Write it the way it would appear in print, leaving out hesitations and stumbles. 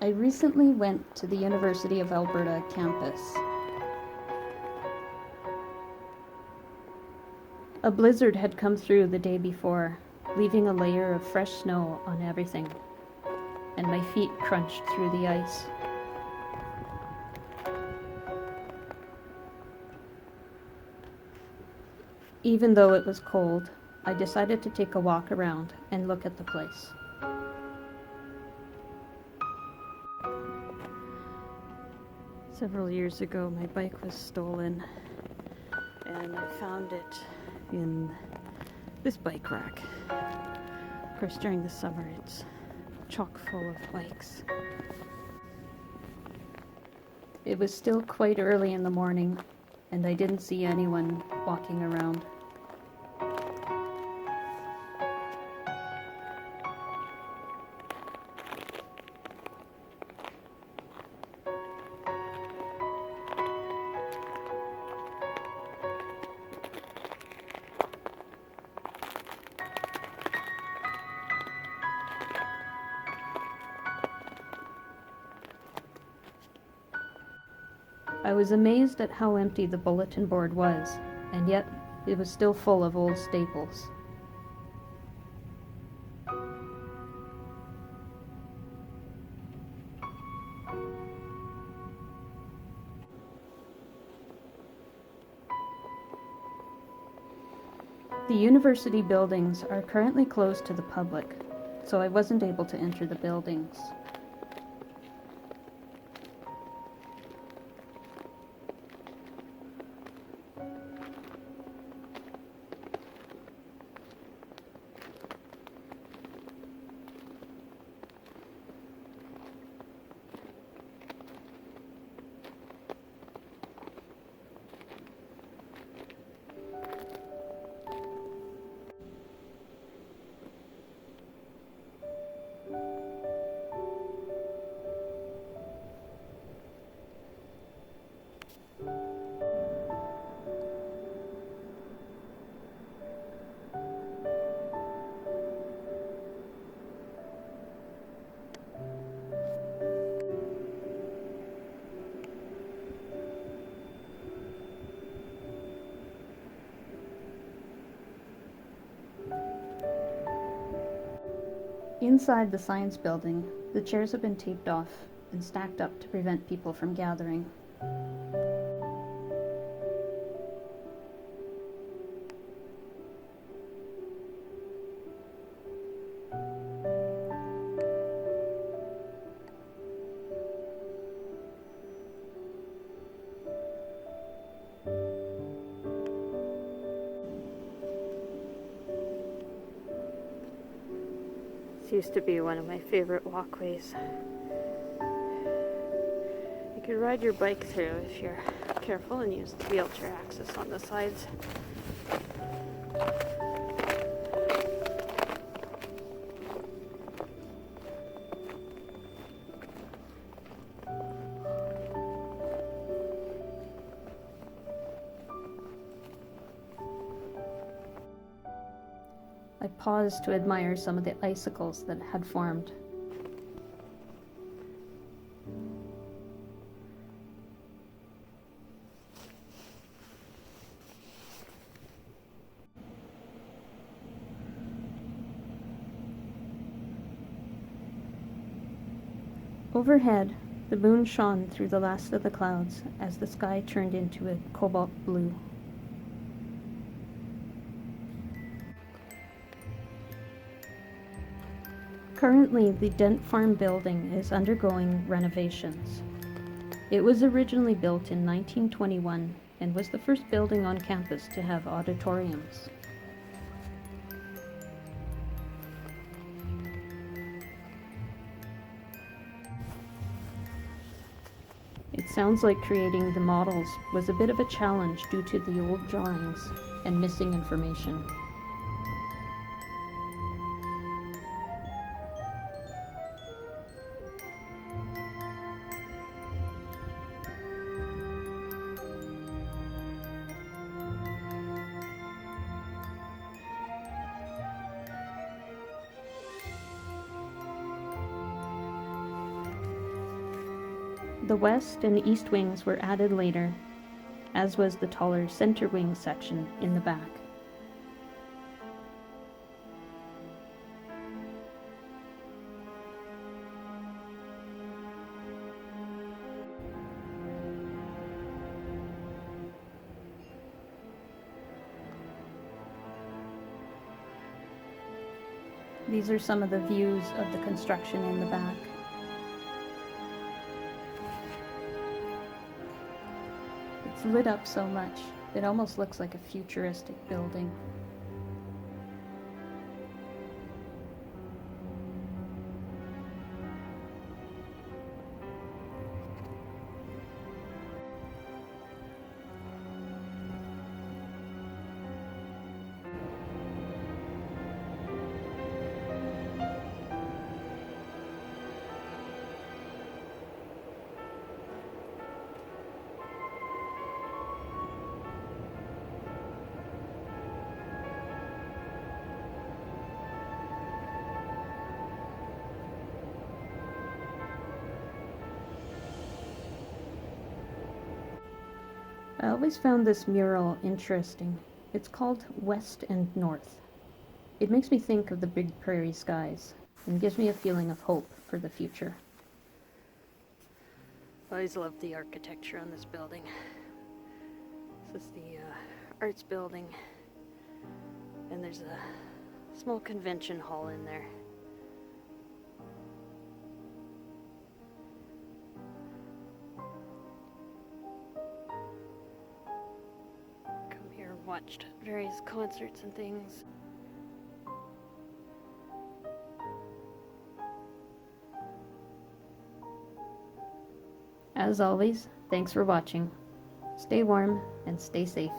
I recently went to the University of Alberta campus. A blizzard had come through the day before, leaving a layer of fresh snow on everything, and my feet crunched through the ice. Even though it was cold, I decided to take a walk around and look at the place. Several years ago, my bike was stolen, and I found it in this bike rack. Of course, during the summer, it's chock full of bikes. It was still quite early in the morning, and I didn't see anyone walking around. I was amazed at how empty the bulletin board was, and yet it was still full of old staples. The university buildings are currently closed to the public, so I wasn't able to enter the buildings. Inside the science building, the chairs have been taped off and stacked up to prevent people from gathering. This used to be one of my favorite walkways. You could ride your bike through if you're careful and use the wheelchair access on the sides. I paused to admire some of the icicles that had formed. Overhead, the moon shone through the last of the clouds as the sky turned into a cobalt blue. Currently, the Dent Farm building is undergoing renovations. It was originally built in 1921 and was the first building on campus to have auditoriums. It sounds like creating the models was a bit of a challenge due to the old drawings and missing information. The west and east wings were added later, as was the taller center wing section in the back. These are some of the views of the construction in the back. It's lit up so much, it almost looks like a futuristic building. I always found this mural interesting. It's called West and North. It makes me think of the big prairie skies and gives me a feeling of hope for the future. I always loved the architecture on this building. This is the arts building, and there's a small convention hall in there. Watched various concerts and things. As always, thanks for watching. Stay warm and stay safe.